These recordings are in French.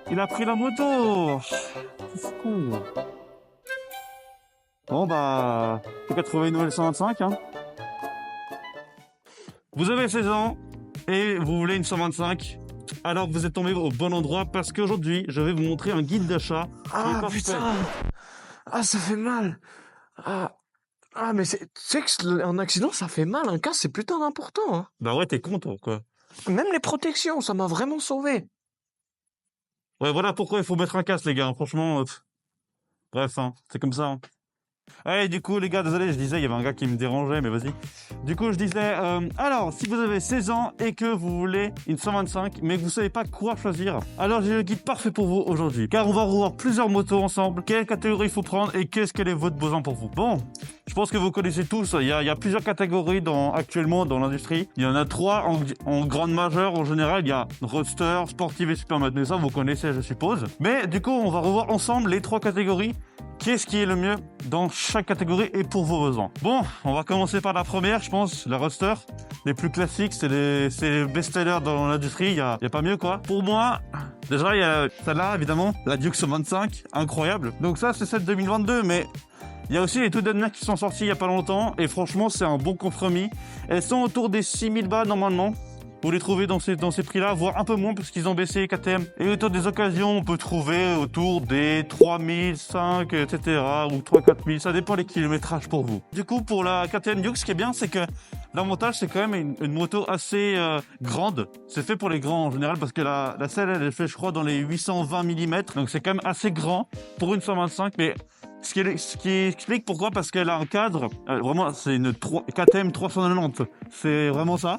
Il a pris la moto. C'est con. Bon bah, faut qu'à trouver une nouvelle 125 hein. Vous avez 16 ans et vous voulez une 125. Alors vous êtes tombé au bon endroit parce qu'aujourd'hui, je vais vous montrer un guide d'achat qui est Ah parfait. putain! Ah, ça fait mal! Ah, ah mais tu sais que un accident, ça fait mal. Un casse, c'est putain d'important, hein. Bah ouais, t'es con toi, quoi. Même les protections, ça m'a vraiment sauvé. Ouais, voilà pourquoi il faut mettre un casque, les gars. Franchement, bref, hein, c'est comme ça. Hein. Ouais, du coup, les gars, désolé, je disais, il y avait un gars qui me dérangeait, mais vas-y. Du coup, je disais, alors, si vous avez 16 ans et que vous voulez une 125, mais que vous savez pas quoi choisir, alors j'ai le guide parfait pour vous aujourd'hui. Car on va revoir plusieurs motos ensemble, quelle catégorie il faut prendre et qu'est-ce qu'elle est votre besoin pour vous. Bon, je pense que vous connaissez tous, il y a plusieurs catégories actuellement dans l'industrie. Il y en a trois en grande majeure, en général, il y a roadster, sportive et supermode. Mais ça, vous connaissez, je suppose. Mais du coup, on va revoir ensemble les trois catégories. Qu'est-ce qui est le mieux dans chaque catégorie et pour vos besoins. Bon, on va commencer par la première, je pense, la roadster. Les plus classiques, c'est les best-sellers dans l'industrie, il y a pas mieux quoi. Pour moi, déjà, il y a celle-là, évidemment, la Dux 25, incroyable. Donc ça, c'est celle 2022, mais il y a aussi les tout dernières qui sont sorties il y a pas longtemps, et franchement, c'est un bon compromis. Elles sont autour des 6000 balles normalement. Vous les trouvez dans ces prix-là, voire un peu moins parce qu'ils ont baissé les KTM. Et autour des occasions, on peut trouver autour des 3000, 5, etc. ou 3-4 000, ça dépend des kilométrages pour vous. Du coup, pour la KTM Dux, ce qui est bien, c'est que l'avantage, c'est quand même une moto assez grande. C'est fait pour les grands en général parce que la selle, elle est faite, je crois, dans les 820 mm. Donc c'est quand même assez grand pour une 125, mais... Ce qui explique pourquoi, parce qu'elle a un cadre, vraiment, c'est une KTM 390, c'est vraiment ça.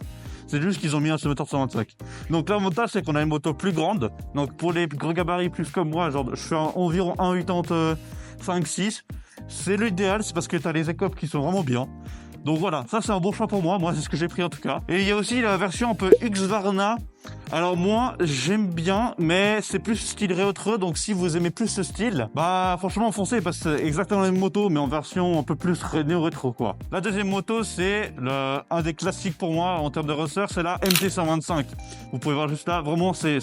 C'est juste qu'ils ont mis un moteur 125. Donc l'avantage, c'est qu'on a une moto plus grande. Donc pour les gros gabarits plus comme moi, genre je fais environ 1,85-6. C'est l'idéal, c'est parce que tu as les écopes qui sont vraiment bien. Donc voilà, ça c'est un bon choix pour moi. Moi, c'est ce que j'ai pris en tout cas. Et il y a aussi la version un peu Husqvarna. Alors moi, j'aime bien, mais c'est plus style rétro. Donc si vous aimez plus ce style, bah franchement foncez parce que c'est exactement la même moto, mais en version un peu plus néo-rétro quoi. La deuxième moto, c'est un des classiques pour moi en termes de roster, c'est la MT125. Vous pouvez voir juste là, vraiment c'est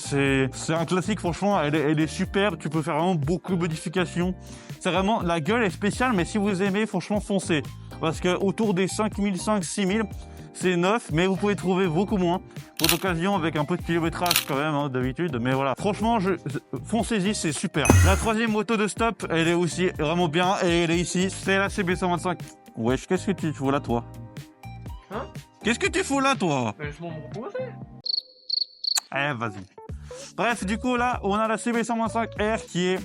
un classique. Franchement, elle est super. Tu peux faire vraiment beaucoup de modifications. C'est vraiment, la gueule est spéciale, mais si vous aimez, franchement foncez. Parce que autour des 5005, 6000, c'est neuf, mais vous pouvez trouver beaucoup moins pour l'occasion avec un peu de kilométrage quand même, hein, d'habitude. Mais voilà, franchement, foncez-y, c'est super. La troisième moto de stop, elle est aussi vraiment bien et elle est ici, c'est la CB125. Wesh, qu'est-ce que tu fous là, toi? Hein? Qu'est-ce que tu fous là, toi? Mais je m'en reposais. Eh, vas-y. Bref, du coup, là, on a la CB125R qui est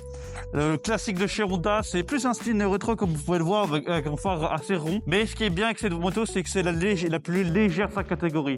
le classique de chez Honda. C'est plus un style néo-rétro comme vous pouvez le voir avec un phare assez rond. Mais ce qui est bien avec cette moto, c'est que c'est la plus légère de sa catégorie.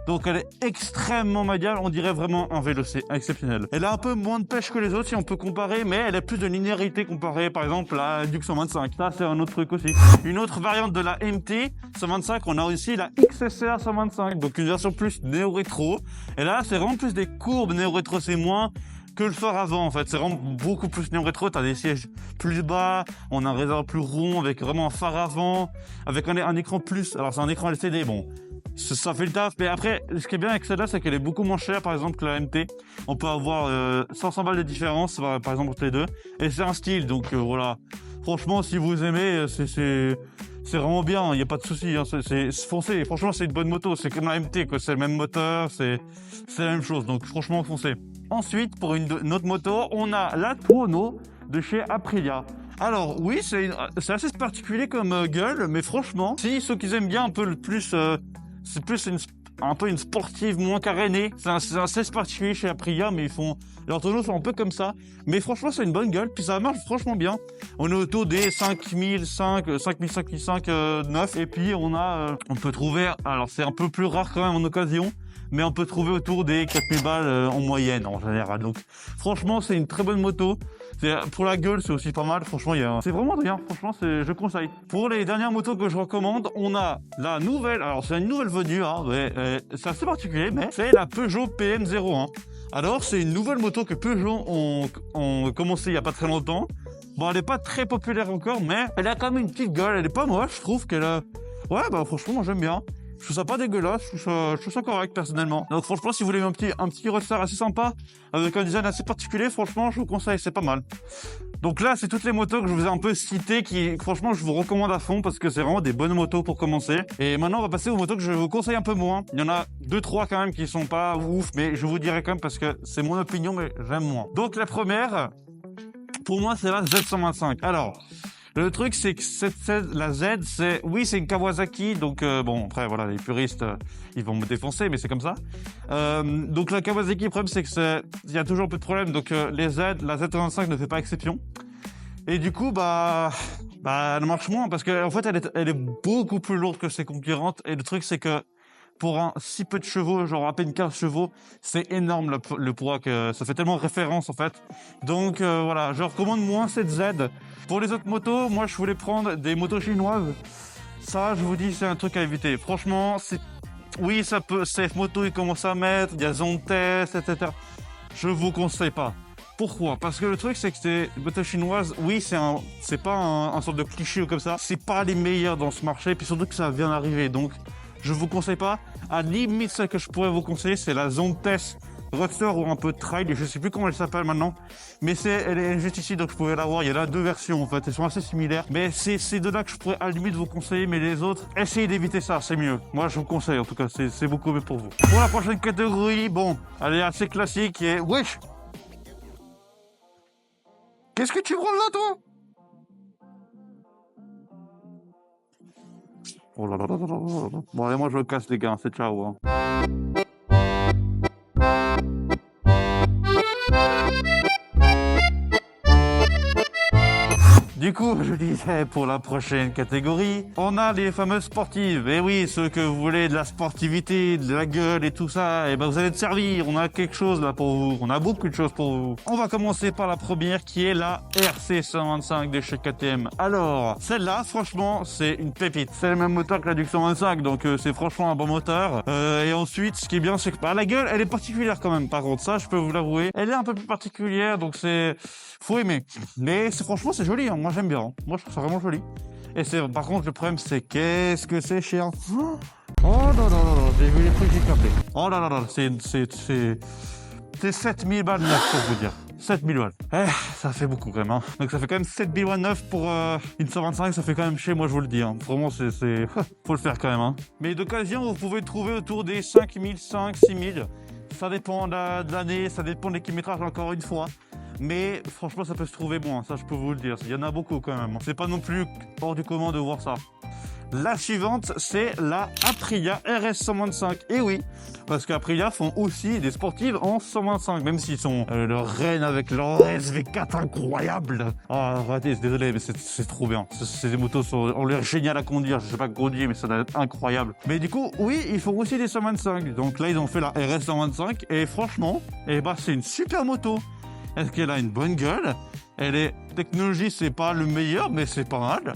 Donc elle est extrêmement maniable, on dirait vraiment un vélo, c'est exceptionnel. Elle a un peu moins de pêche que les autres si on peut comparer, mais elle a plus de linéarité comparée par exemple à la Dux 125. Ça c'est un autre truc aussi. Une autre variante de la MT 125, on a aussi la XSR 125, donc une version plus néo-rétro. Et là c'est vraiment plus des courbes néo-rétro, c'est moins que le phare avant en fait, c'est vraiment beaucoup plus néo-rétro, t'as des sièges plus bas, on a un réservoir plus rond avec vraiment un phare avant, avec un écran plus, alors c'est un écran LCD, bon, ça fait le taf, mais après, ce qui est bien avec celle-là, c'est qu'elle est beaucoup moins chère, par exemple, que la MT. On peut avoir 500 balles de différence, par exemple, entre les deux. Et c'est un style, donc voilà. Franchement, si vous aimez, c'est vraiment bien, il n'y a pas de souci. Hein. Foncez, franchement, c'est une bonne moto. C'est comme la MT, quoi. C'est le même moteur, c'est la même chose. Donc franchement, foncez. Ensuite, pour une autre moto, on a la Tuono de chez Aprilia. Alors oui, c'est assez particulier comme gueule, mais franchement, si ceux qui aiment bien un peu le plus... c'est plus un peu une sportive moins carénée. C'est assez particulier chez Aprilia, mais leurs tonneaux sont un peu comme ça. Mais franchement, c'est une bonne gueule, puis ça marche franchement bien. On est autour des 5005, 9. Et puis, on peut trouver, alors c'est un peu plus rare quand même en occasion, mais on peut trouver autour des 4000 balles en moyenne, en général. Donc, franchement, c'est une très bonne moto. Pour la gueule, c'est aussi pas mal. Franchement, c'est vraiment bien. Franchement, je conseille. Pour les dernières motos que je recommande, on a la nouvelle. Alors, c'est une nouvelle venue, hein. C'est assez particulier, mais c'est la Peugeot PM01. Alors, c'est une nouvelle moto que Peugeot ont commencé il y a pas très longtemps. Bon, elle est pas très populaire encore, mais elle a quand même une petite gueule. Elle est pas moche, je trouve qu'elle a... Ouais, bah franchement, moi j'aime bien. Je trouve ça pas dégueulasse, je trouve ça correct personnellement. Donc franchement, si vous voulez un petit roadster assez sympa, avec un design assez particulier, franchement, je vous conseille, c'est pas mal. Donc là, c'est toutes les motos que je vous ai un peu citées qui, franchement, je vous recommande à fond parce que c'est vraiment des bonnes motos pour commencer. Et maintenant, on va passer aux motos que je vous conseille un peu moins. Il y en a 2-3 quand même qui sont pas ouf, mais je vous dirai quand même parce que c'est mon opinion, mais j'aime moins. Donc la première, pour moi, c'est la Z125. Alors, le truc, c'est que la Z, c'est une Kawasaki, donc bon, après, voilà, les puristes, ils vont me défoncer, mais c'est comme ça. Donc la Kawasaki, le problème, c'est que il y a toujours un peu de problème, donc la Z125 ne fait pas exception. Et du coup, elle marche moins, parce qu'en fait, elle est beaucoup plus lourde que ses concurrentes, et le truc, c'est que pour si peu de chevaux, genre à peine 15 chevaux, c'est énorme le poids que ça fait tellement référence en fait. Donc voilà, je recommande moins cette Z. Pour les autres motos, moi je voulais prendre des motos chinoises. Ça, je vous dis, c'est un truc à éviter. Franchement, oui, ça peut. Safe Moto, ils commencent à mettre, il y a Zone Test, etc. Je vous conseille pas. Pourquoi? Parce que le truc, c'est que ces motos chinoises, oui, c'est pas un sorte de cliché ou comme ça. C'est pas les meilleurs dans ce marché, puis surtout que ça vient d'arriver. Donc, je vous conseille pas. À la limite, celle que je pourrais vous conseiller, c'est la Zone Test Roadster ou un peu Trail. Je sais plus comment elle s'appelle maintenant. Mais elle est juste ici, donc je pouvais la voir. Il y en a deux versions en fait. Elles sont assez similaires. Mais c'est ces deux-là que je pourrais à la limite vous conseiller. Mais les autres, essayez d'éviter ça, c'est mieux. Moi, je vous conseille en tout cas. C'est beaucoup mieux pour vous. Pour la prochaine catégorie, bon, elle est assez classique et wesh. Qu'est-ce que tu branles là, toi? Oh là là là là là là. Bon, allez, moi je me casse, les gars, c'est ciao. Hein. Du coup, je disais, pour la prochaine catégorie, on a les fameuses sportives. Et oui, ceux que vous voulez de la sportivité, de la gueule et tout ça, et ben vous allez te servir. On a quelque chose là pour vous. On a beaucoup de choses pour vous. On va commencer par la première qui est la RC 125 de chez KTM. Alors, celle-là, franchement, c'est une pépite. C'est le même moteur que la Duke 125, donc c'est franchement un bon moteur. Et ensuite, ce qui est bien, c'est que la gueule, elle est particulière quand même. Par contre, ça, je peux vous l'avouer. Elle est un peu plus particulière, donc faut aimer. Mais franchement, c'est joli. Hein. Moi, j'aime bien. Moi, je trouve ça vraiment joli. Et par contre, le problème, c'est qu'est-ce que c'est cher. Oh là là là là, j'ai vu les trucs, j'ai capé. Oh là là là, c'est 7000 balles neuf pour vous dire. 7000 balles. Ça fait beaucoup quand même. Hein. Donc ça fait quand même 7000 balles neuf pour une 125, ça fait quand même chez moi, je vous le dis. Hein. Vraiment, faut le faire quand même. Hein. Mais d'occasion, vous pouvez trouver autour des 5000, 6000. Ça dépend de l'année, ça dépend de l'équimétrage encore une fois. Mais franchement, ça peut se trouver bon, ça je peux vous le dire. Il y en a beaucoup quand même. C'est pas non plus hors du commun de voir ça. La suivante, c'est la Aprilia RS 125. Et oui, parce qu'Aprilia font aussi des sportives en 125, même s'ils sont leur reine avec leur SV4 incroyable. Ah, arrêtez, désolé, mais c'est trop bien. Ces motos ont l'air géniales à conduire. Je sais pas conduire, mais ça doit être incroyable. Mais du coup, oui, ils font aussi des 125. Donc là, ils ont fait la RS 125. Et franchement, c'est une super moto. Est-ce qu'elle a une bonne gueule? Technologie, c'est pas le meilleur, mais c'est pas mal.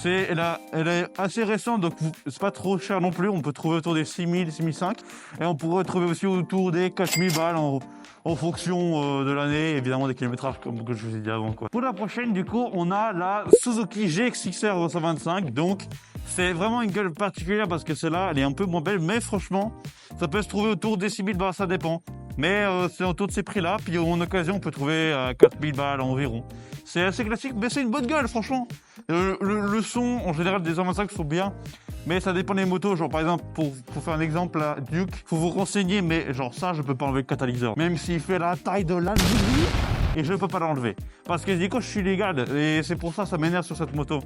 Elle est assez récente, donc c'est pas trop cher non plus. On peut trouver autour des 6000, 6005. Et on pourrait trouver aussi autour des 4000 balles en fonction de l'année, évidemment des kilométrages, comme je vous ai dit avant. Quoi. Pour la prochaine, du coup, on a la Suzuki GX-XR 125. Donc, c'est vraiment une gueule particulière parce que celle-là, elle est un peu moins belle. Mais franchement, ça peut se trouver autour des 6000 balles, ça dépend. Mais c'est autour de ces prix-là. Puis en occasion, on peut trouver à 4000 balles environ. C'est assez classique, mais c'est une bonne gueule, franchement. Le son, en général, des 125 sont bien. Mais ça dépend des motos. Genre, par exemple, pour faire un exemple, la Duke, faut vous renseigner. Mais genre, ça, je peux pas enlever le catalyseur. Même s'il fait la taille de la Lamborghini, et je peux pas l'enlever. Parce que je dis que je suis légal. Et c'est pour ça m'énerve sur cette moto.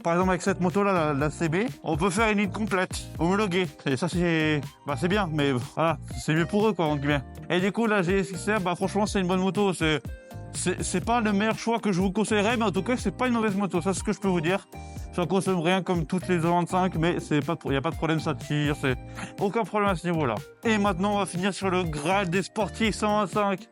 Par exemple, avec cette moto-là, la CB, on peut faire une ligne complète, homologuée. Et ça, c'est bien. Mais voilà, c'est mieux pour eux, quoi, entre guillemets. Et du coup, la GX-XR, franchement, c'est une bonne moto. C'est pas le meilleur choix que je vous conseillerais, mais en tout cas, c'est pas une mauvaise moto. Ça, c'est ce que je peux vous dire. Ça consomme rien comme toutes les 95, mais il n'y a pas de problème, ça tire. Aucun problème à ce niveau-là. Et maintenant, on va finir sur le Graal des sportifs 125.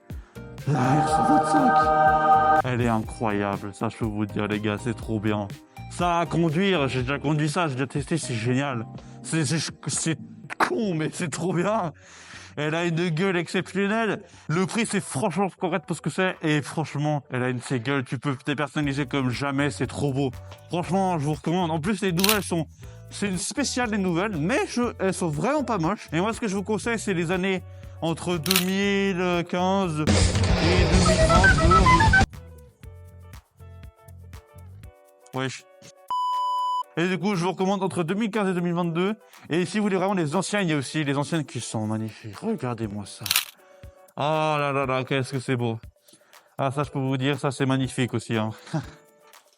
La R125. Elle est incroyable. Ça, je peux vous dire, les gars, c'est trop bien. Ça à conduire, j'ai déjà conduit ça, j'ai déjà testé, c'est génial. C'est con, mais c'est trop bien. Elle a une gueule exceptionnelle. Le prix, c'est franchement correct pour ce que c'est. Et franchement, elle a une de ces gueules. Tu peux te personnaliser comme jamais. C'est trop beau. Franchement, je vous recommande. En plus, les nouvelles sont... C'est une spéciale des nouvelles, mais elles sont vraiment pas moches. Et moi, ce que je vous conseille, c'est les années entre 2015 et 2022. Wesh. Et du coup, je vous recommande entre 2015 et 2022. Et si vous voulez vraiment les anciennes, il y a aussi les anciennes qui sont magnifiques. Regardez-moi ça. Oh là là là, qu'est-ce que c'est beau. Ah, ça, je peux vous dire, ça, c'est magnifique aussi. Hein.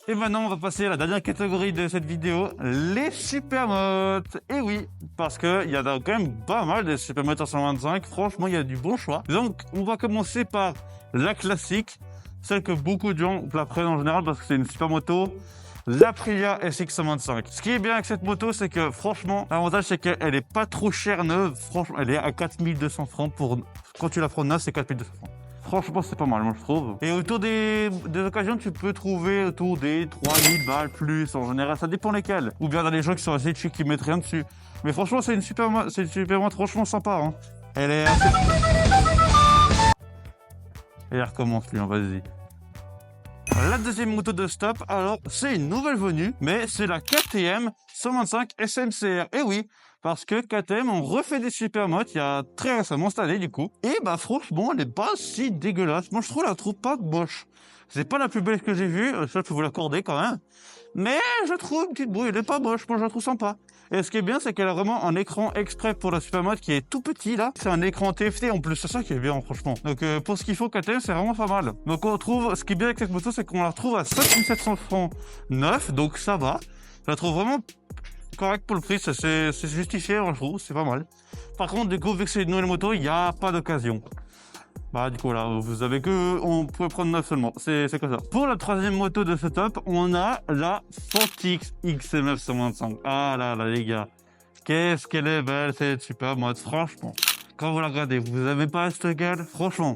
Et maintenant, on va passer à la dernière catégorie de cette vidéo, les supermotes. Et oui, parce qu'il y en a quand même pas mal de supermotes en 125. Franchement, il y a du bon choix. Donc, on va commencer par la classique, celle que beaucoup de gens la prennent en général parce que c'est une supermoto, l'Aprilia SX 125. Ce qui est bien avec cette moto, c'est que franchement, l'avantage, c'est qu'elle est pas trop chère neuve. Franchement, elle est à 4200 francs pour... Quand tu la prends neuve, c'est 4200 francs. Franchement, c'est pas mal, moi, je trouve. Et autour des occasions, tu peux trouver autour des 3000 balles plus. En général, ça dépend lesquelles. Ou bien dans les gens qui sont assez chics qui mettent rien dessus. Mais franchement, c'est une supermoto franchement sympa. Hein. Elle est assez... Et elle recommence, lui, hein, vas-y. La deuxième moto de stop, alors, c'est une nouvelle venue, mais c'est la KTM 125 SMCR. Et oui, parce que KTM ont refait des supermotos il y a très récemment cette année du coup. Et bah franchement, elle est pas si dégueulasse. Moi je trouve pas moche. C'est pas la plus belle que j'ai vue, ça je peux vous l'accorder quand même. Mais je trouve une petite brouille, elle est pas moche, moi je la trouve sympa. Et ce qui est bien, c'est qu'elle a vraiment un écran exprès pour la supermoto qui est tout petit là. C'est un écran TFT en plus, c'est ça qui est bien franchement. Donc pour ce qu'il faut, KTM c'est vraiment pas mal. Donc on retrouve, ce qui est bien avec cette moto, c'est qu'on la retrouve à 5700 francs neuf, donc ça va. Je la trouve vraiment correct pour le prix, c'est justifié, je trouve, c'est pas mal. Par contre, du coup, vu que c'est une nouvelle moto, il n'y a pas d'occasion. Bah, du coup, là, vous avez que... On peut prendre 9 seulement, c'est comme ça. Pour la troisième moto de ce top, on a la Fontix XMF 125. Ah là là, les gars. Qu'est-ce qu'elle est belle, cette supermoto, franchement. Quand vous la regardez, vous n'avez pas cette gueule, franchement.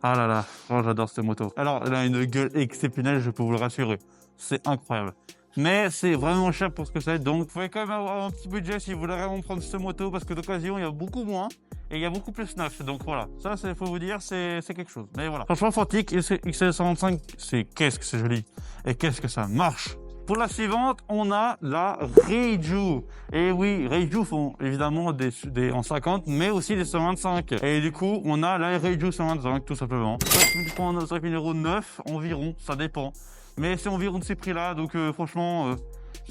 Ah là là, oh, j'adore cette moto. Alors, elle a une gueule exceptionnelle, je peux vous le rassurer. C'est incroyable. Mais c'est vraiment cher pour ce que c'est, donc vous pouvez quand même avoir un petit budget si vous voulez vraiment prendre cette moto, parce que d'occasion il y a beaucoup moins et il y a beaucoup plus neuf, donc voilà, ça c'est, faut vous dire, c'est quelque chose. Mais voilà, franchement Fontix XL125, c'est qu'est-ce que c'est joli et qu'est-ce que ça marche. Pour la suivante, on a la Reiju. Et oui, Reiju font évidemment des en 50, mais aussi des 125. Et du coup, on a la Reiju 125 tout simplement. 5 000 € neuf environ, ça dépend. Mais c'est environ de ces prix-là, donc franchement,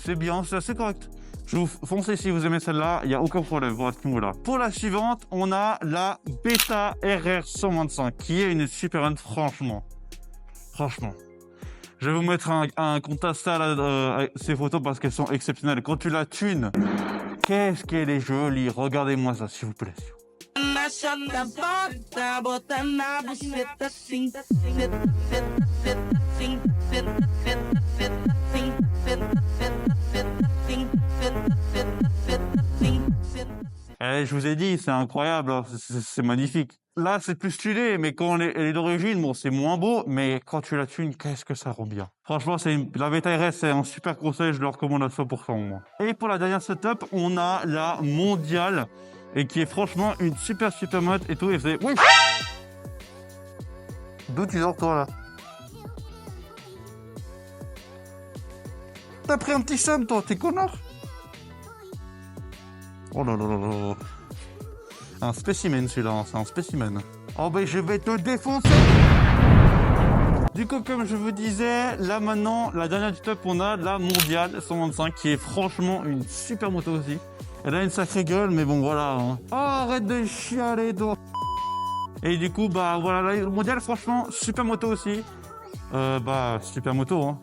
c'est bien, c'est assez correct. Je vous foncez si vous aimez celle-là, il n'y a aucun problème à ce niveau-là. Pour la suivante, on a la Beta RR 125, qui est une super run, franchement. Franchement. Je vais vous mettre un contraste à ces photos parce qu'elles sont exceptionnelles. Quand tu la tunes, qu'est-ce qu'elle est jolie. Regardez-moi ça, s'il vous plaît. Eh, je vous ai dit, c'est incroyable, hein. C'est magnifique. Là, c'est plus stylé, mais quand elle est d'origine, bon, c'est moins beau, mais quand tu la tunes, qu'est-ce que ça rend bien. Franchement, la Beta RS, c'est un super conseil, je le recommande à 100% moi. Et pour la dernière setup, on a la Mondiale, et qui est franchement une super moto et tout, et c'est... Oui. D'où tu sors toi là? T'as pris un petit somme toi, t'es connard? Oh là là là là. Un spécimen celui-là, hein, c'est un spécimen. Oh ben je vais te défoncer. Du coup, comme je vous disais, là maintenant, la dernière du top, on a la Mondiale 125 qui est franchement une super moto aussi. Elle a une sacrée gueule, mais bon voilà. Hein. Oh, arrête de chialer toi. Et du coup, bah voilà, la Mondiale, franchement, super moto aussi. Bah, super moto, hein.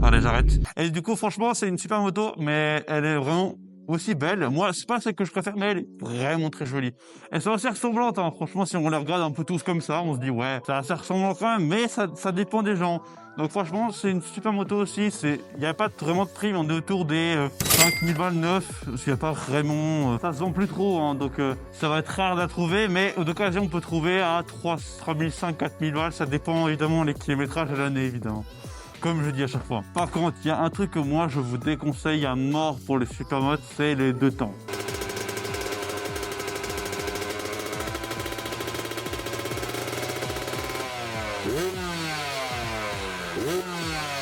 Allez, j'arrête. Et du coup, franchement, c'est une super moto, mais elle est vraiment aussi belle. Moi, c'est pas celle que je préfère, mais elle est vraiment très jolie. Elles sont assez ressemblantes, hein. Franchement, si on les regarde un peu tous comme ça, on se dit, ouais, c'est assez ressemblant quand même, mais ça dépend des gens. Donc franchement, c'est une super moto aussi. Il n'y a pas vraiment de prix, mais on est autour des 5000 balles neuf. Il n'y a pas vraiment... ça se vend plus trop, hein, donc ça va être rare de la trouver. Mais d'occasion, on peut trouver à 3500, 4000 balles. Ça dépend évidemment les kilométrages à l'année, évidemment. Comme je dis à chaque fois. Par contre, il y a un truc que moi, je vous déconseille à mort pour les supermotos, c'est les deux temps.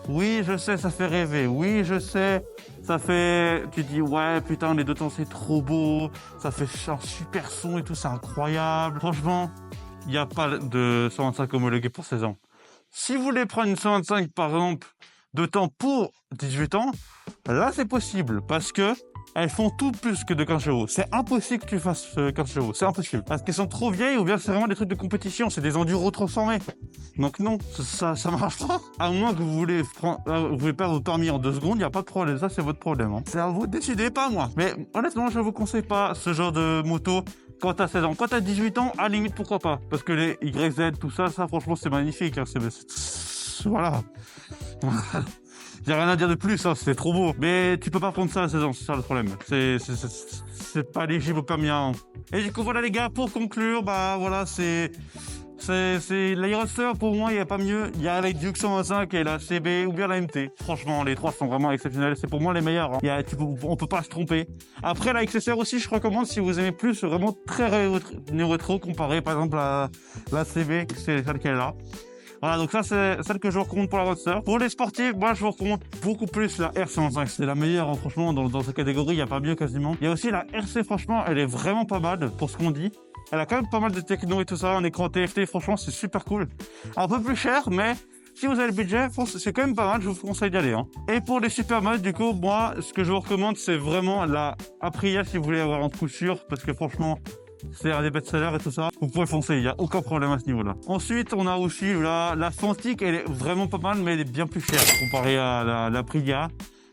Oui, je sais, ça fait rêver. Oui, je sais, ça fait... Tu dis, ouais, putain, les deux temps, c'est trop beau. Ça fait un super son et tout, c'est incroyable. Franchement, il n'y a pas de 125 homologué pour 16 ans. Si vous voulez prendre une 125, par exemple, de temps pour 18 ans, là, c'est possible. Parce que elles font tout plus que de 15 chevaux. C'est impossible que tu fasses 15 chevaux. C'est impossible. Parce qu'elles sont trop vieilles ou bien c'est vraiment des trucs de compétition. C'est des enduros transformés. Donc non, ça marche pas. À moins que vous voulez perdre votre permis en 2 secondes, il n'y a pas de problème. Ça, c'est votre problème. Hein. C'est à vous de décider, pas à moi. Mais honnêtement, je vous conseille pas ce genre de moto quand t'as 16 ans. Quand t'as 18 ans, à la limite, pourquoi pas. Parce que les YZ, tout ça, franchement, c'est magnifique. Hein. Voilà. Il n'y a rien à dire de plus, hein, c'est trop beau. Mais tu peux pas prendre ça à 16 ans, c'est ça le problème. C'est pas éligible au permis à 1 an. Et du coup, voilà les gars, pour conclure, bah voilà, c'est l'Aeroster, pour moi, il n'y a pas mieux. Il y a la Duke 125 et la CB ou bien la MT. Franchement, les trois sont vraiment exceptionnels. C'est pour moi les meilleurs. Hein. On peut pas se tromper. Après, la XSR aussi, je recommande si vous aimez plus vraiment très rétro comparé par exemple à la CB, c'est celle qu'elle est là. Voilà, donc ça, c'est celle que je vous recommande pour la Roadster. Pour les sportifs, moi, je vous recommande beaucoup plus la R125. C'est la meilleure, hein, franchement, dans cette catégorie, il n'y a pas mieux quasiment. Il y a aussi la RC, franchement, elle est vraiment pas mal pour ce qu'on dit. Elle a quand même pas mal de techno et tout ça, en écran TFT, franchement, c'est super cool. Un peu plus cher, mais si vous avez le budget, c'est quand même pas mal, je vous conseille d'y aller. Hein. Et pour les super modes, du coup, moi, ce que je vous recommande, c'est vraiment la Aprilia si vous voulez avoir un coup sûr, parce que franchement, c'est un des best-sellers et tout ça. Vous pouvez foncer, il n'y a aucun problème à ce niveau-là. Ensuite, on a aussi la Fantic, elle est vraiment pas mal, mais elle est bien plus chère comparée à la Aprilia.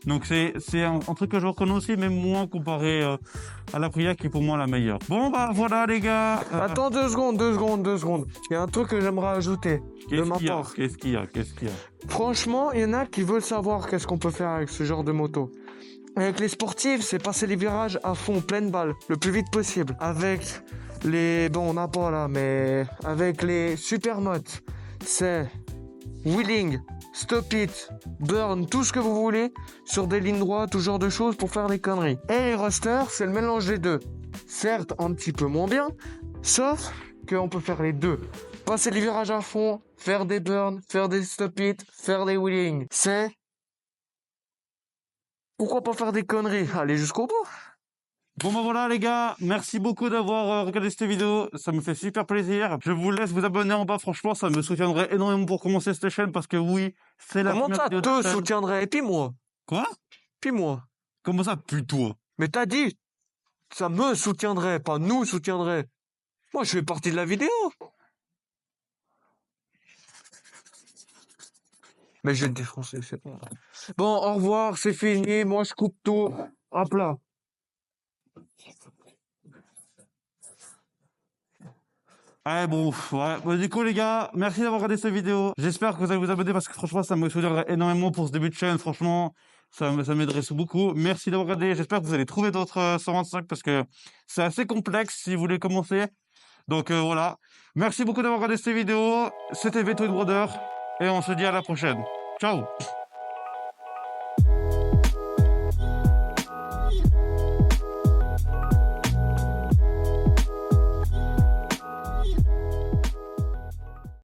Donc c'est un truc que je reconnais aussi, mais moins comparé à l'Aprilia qui est pour moi la meilleure. Bon bah voilà les gars. Attends 2 secondes. Il y a un truc que j'aimerais ajouter de ma part. Qu'est-ce qu'il y a Franchement, il y en a qui veulent savoir qu'est-ce qu'on peut faire avec ce genre de moto. Avec les sportifs, c'est passer les virages à fond, pleine balle, le plus vite possible. Avec les... Bon, on n'a pas là, mais... Avec les supermotes, c'est wheeling, stop it, burn, tout ce que vous voulez, sur des lignes droites, tout genre de choses pour faire des conneries. Et les rosters, c'est le mélange des deux. Certes, un petit peu moins bien, sauf qu'on peut faire les deux. Passer les virages à fond, faire des burns, faire des stop it, faire des wheeling. C'est... Pourquoi pas faire des conneries? Allez jusqu'au bout. Bon bah voilà les gars, merci beaucoup d'avoir regardé cette vidéo, ça me fait super plaisir. Je vous laisse vous abonner en bas, franchement ça me soutiendrait énormément pour commencer cette chaîne parce que oui, c'est la Comment première ça vidéo de te la chaîne. soutiendrait? Et puis moi? Quoi? Puis moi? Comment ça, putain? Mais t'as dit, ça me soutiendrait, pas nous soutiendrait. Moi, je fais partie de la vidéo. Mais je vais te défoncer, c'est pas grave. Bon, au revoir, c'est fini. Moi, je coupe tout. À plat. Ouais bon, ouais. Bon, du coup les gars, merci d'avoir regardé cette vidéo. J'espère que vous allez vous abonner parce que franchement ça me soutiendrait énormément pour ce début de chaîne. Franchement, ça m'aiderait beaucoup. Merci d'avoir regardé. J'espère que vous allez trouver d'autres 125 parce que c'est assez complexe si vous voulez commencer. Donc voilà. Merci beaucoup d'avoir regardé cette vidéo. C'était Veto Brother et on se dit à la prochaine. Ciao.